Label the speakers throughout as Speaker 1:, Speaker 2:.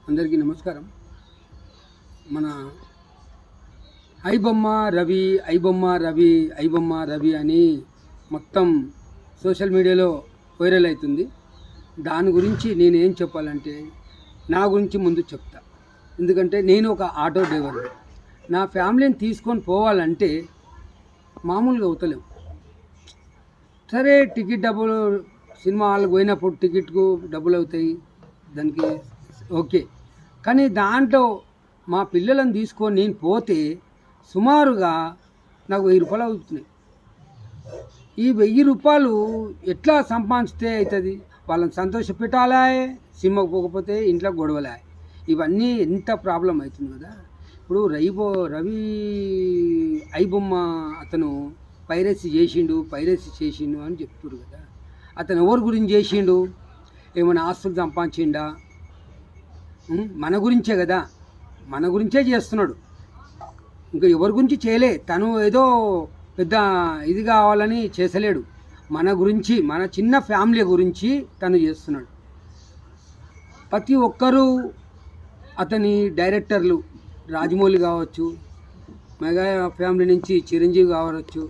Speaker 1: అందరికీ నమస్కారం. మన ఐబొమ్మ రవి అని మొత్తం సోషల్ మీడియాలో వైరల్ అవుతుంది. దాని గురించి నేనేం చెప్పాలంటే నా గురించి ముందు చెప్తా. ఎందుకంటే నేను ఒక ఆటో డ్రైవర్ని. నా ఫ్యామిలీని తీసుకొని పోవాలంటే మామూలుగా అవుతలేము. సరే, టికెట్ డబ్బులు సినిమా హాల్కి పోయినప్పుడు టికెట్కు డబ్బులు అవుతాయి, దానికి ఓకే. కానీ దాంట్లో మా పిల్లలను తీసుకొని నేను పోతే సుమారుగా నాకు 1000 రూపాయలు అవుతున్నాయి. ఈ 1000 రూపాయలు ఎట్లా సంపాదించితే అవుతుంది? వాళ్ళని సంతోష పెట్టాలా, సినిమాకి పోకపోతే ఇంట్లో గొడవలే, ఇవన్నీ ఎంత ప్రాబ్లం అవుతుంది కదా. ఇప్పుడు రవి ఐబొమ్మ అతను పైరసీ చేసిండు అని చెప్తున్నారు కదా. అతను ఎవరి గురించి చేసిండు? ఏమైనా ఆస్తులు సంపాదించిండా? మన గురించే కదా, మన గురించే చేస్తున్నాడు, ఇంకా ఎవరి గురించి చేయలే. తను ఏదో పెద్ద ఇది కావాలని చేసలేడు, మన గురించి, మన చిన్న ఫ్యామిలీ గురించి తను చేస్తున్నాడు. ప్రతి ఒక్కరూ అతని డైరెక్టర్లు, రాజమౌళి కావచ్చు, మెగా ఫ్యామిలీ నుంచి చిరంజీవి కావచ్చు,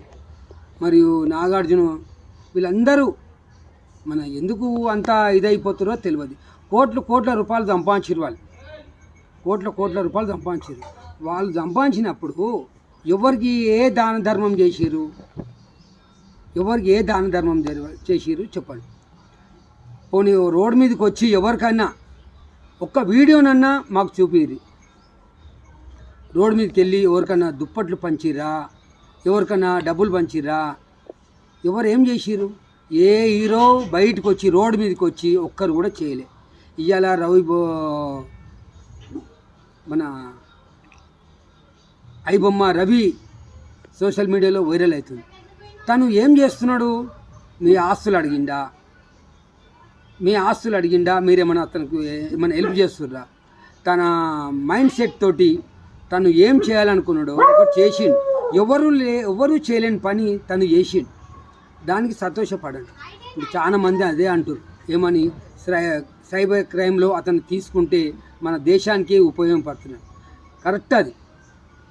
Speaker 1: మరియు నాగార్జున, వీళ్ళందరూ మన ఎందుకు అంత ఇదైపోతారో తెలియదు. కోట్ల రూపాయలు సంపాదించారు వాళ్ళు, కోట్ల రూపాయలు సంపాదించారు. వాళ్ళు సంపాదించినప్పుడు ఎవరికి ఏ దాన ధర్మం చేసిరు? చేసిరు చెప్పండి. పోనీ రోడ్డు మీదకి వచ్చి ఎవరికైనా ఒక్క వీడియోనన్నా మాకు చూపిరి. రోడ్డు మీదకి వెళ్ళి ఎవరికన్నా దుప్పట్లు పంచిరా, ఎవరికన్నా డబ్బులు పంచిరా? ఎవరు ఏం చేసిరు? ఏ హీరో బయటకు వచ్చి రోడ్డు మీదకి వచ్చి ఒక్కరు కూడా చేయలే. ఇవాళ మన ఐబొమ్మ రవి సోషల్ మీడియాలో వైరల్ అవుతుంది. తను ఏం చేస్తున్నాడు? మీ ఆస్తులు అడిగిండా? మీరేమన్నా అతనికి ఏమైనా హెల్ప్ చేస్తుర్రా? తన మైండ్ సెట్ తోటి తను ఏం చేయాలనుకున్నాడో ఒకటి చేసిండు. ఎవరు చేయలేని పని తను చేసిండు. దానికి సంతోషపడండి. ఇప్పుడు చాలామంది అదే అంటారు, ఏమని? సైబర్ క్రైమ్లో అతను తీసుకుంటే మన దేశానికి ఉపయోగపడుతున్నాడు. కరెక్ట్, అది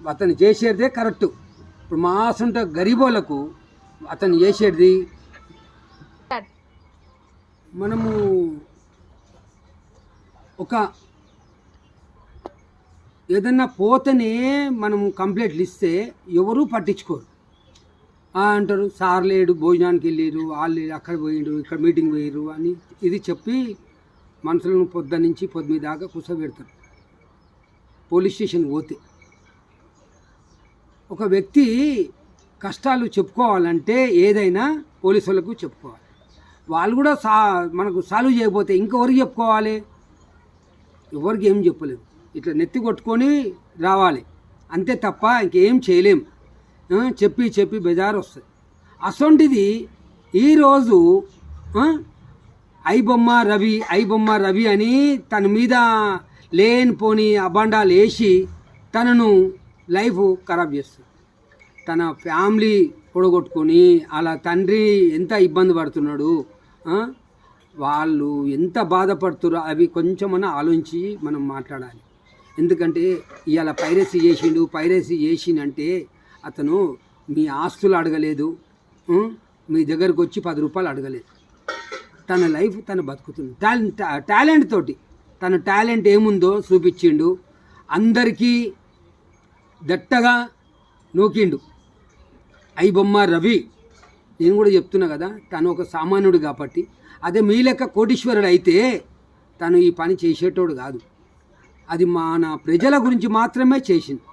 Speaker 1: అతను చేసేదే కరెక్టు. ఇప్పుడు మా ఆసుంట గరీబోళ్ళకు అతను చేసేది, మనము ఒక ఏదన్నా పోతేనే మనము కంప్లైంట్లు ఇస్తే ఎవరూ పట్టించుకోరు. అంటారు, సార్ లేడు, భోజనానికి వెళ్ళారు, వాళ్ళు అక్కడ పోయిండు, ఇక్కడ మీటింగ్ పోయారు అని ఇది చెప్పి మనుషులను పొద్దు దాకా కూర్చోబెడతారు. పోలీస్ స్టేషన్కి పోతే ఒక వ్యక్తి కష్టాలు చెప్పుకోవాలంటే ఏదైనా పోలీసు వాళ్ళకు చెప్పుకోవాలి. వాళ్ళు కూడా మనకు సాల్వ్ చేయకపోతే ఇంకెవరికి చెప్పుకోవాలి? ఎవరికి ఏం చెప్పలేము. ఇట్లా నెత్తి కొట్టుకొని రావాలి అంతే తప్ప ఇంకేం చేయలేం. చెప్పి బెజారు వస్తుంది. అసొంటిది ఈరోజు ఐబొమ్మ రవి అని తన మీద లేనిపోని అబండాలు వేసి తనను లైఫ్ ఖరాబ్ చేస్తుంది. తన ఫ్యామిలీ పొడగొట్టుకొని అలా తండ్రి ఎంత ఇబ్బంది పడుతున్నాడు, వాళ్ళు ఎంత బాధపడుతురో అవి కొంచెమన్నా ఆలోచించి మనం మాట్లాడాలి. ఎందుకంటే ఇవాళ పైరసీ చేసిందంటే అతను మీ ఆస్తులు అడగలేదు, మీ దగ్గరకు వచ్చి 10 రూపాయలు అడగలేదు. తన లైఫ్ తను బతుకుతుంది. టాలెంట్ తోటి తన టాలెంట్ ఏముందో చూపించిండు, అందరికీ దట్టగా నూకిండు. ఐబొమ్మ రవి, నేను కూడా చెప్తున్నా కదా, తను ఒక సామాన్యుడు కాబట్టి. అదే మీ లెక్క కోటీశ్వరుడు అయితే తను ఈ పని చేసేటోడు కాదు. అది మన ప్రజల గురించి మాత్రమే చేసింది.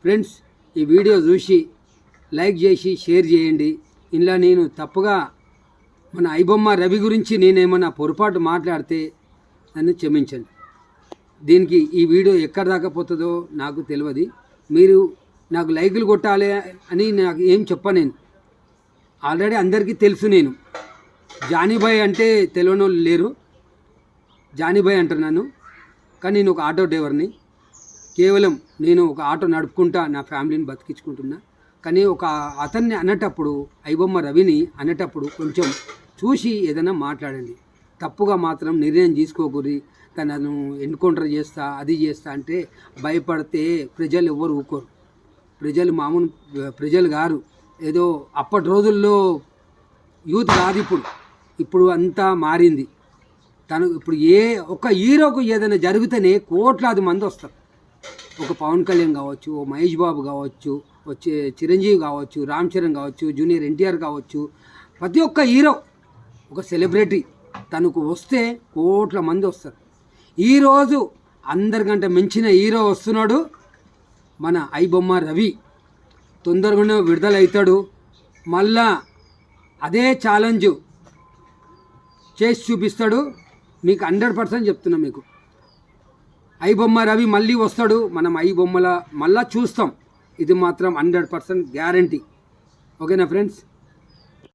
Speaker 1: ఫ్రెండ్స్, ఈ వీడియో చూసి లైక్ చేసి షేర్ చేయండి. ఇలా నేను తప్పుగా మన ఐబొమ్మ రవి గురించి నేనేమన్నా పొరపాటు మాట్లాడితే నన్ను క్షమించండి. దీనికి ఈ వీడియో ఎక్కడ దాకా పోతుందో నాకు తెలియదు. మీరు నాకు లైకులు కొట్టాలి అని నాకు ఏం చెప్పను. ఆల్రెడీ అందరికీ తెలుసు. నేను జానీబాయ్ అంటే తెలియని వాళ్ళు లేరు. జానీబాయ్ అంటున్నాను, కానీ నేను ఒక ఆటో డ్రైవర్ని. కేవలం నేను ఒక ఆటో నడుపుకుంటా నా ఫ్యామిలీని బతికించుకుంటున్నా. కానీ ఒక అతన్ని అనేటప్పుడు, ఐబొమ్మ రవిని అనేటప్పుడు కొంచెం చూసి ఏదైనా మాట్లాడండి. తప్పుగా మాత్రం నిర్ణయం తీసుకోకూరి. తనను ఎన్కౌంటర్ చేస్తా అది చేస్తా అంటే భయపడితే ప్రజలు ఎవ్వరు ఊరుకోరు. ప్రజలు మామూలు ప్రజలు గారు, ఏదో అప్పటి రోజుల్లో యూత్ కాదు. ఇప్పుడు అంతా మారింది. తను ఇప్పుడు ఒక హీరోకు ఏదైనా జరిగితేనే కోట్లాది మంది వస్తారు. ఒక పవన్ కళ్యాణ్ కావచ్చు, ఓ మహేష్ బాబు కావచ్చు, వచ్చే చిరంజీవి కావచ్చు, రామ్ చరణ్ కావచ్చు, జూనియర్ ఎన్టీఆర్ కావచ్చు, ప్రతి ఒక్క హీరో ఒక సెలబ్రిటీ తనకు వస్తే కోట్ల మంది వస్తారు. ఈరోజు అందరికంటే మించిన హీరో వస్తున్నాడు, మన ఐబొమ్మ రవి. తొందరగానే విడుదలవుతాడు. మళ్ళా అదే ఛాలెంజ్ చేసి చూపిస్తాడు. మీకు 100% చెప్తున్నా. మీకు ఐబొమ్మ రవి మళ్ళీ వస్తాడు. మనం ఐబొమ్మల మళ్ళా చూస్తాం. ఇది మాత్రం 100% గ్యారంటీ. ఓకేనా ఫ్రెండ్స్?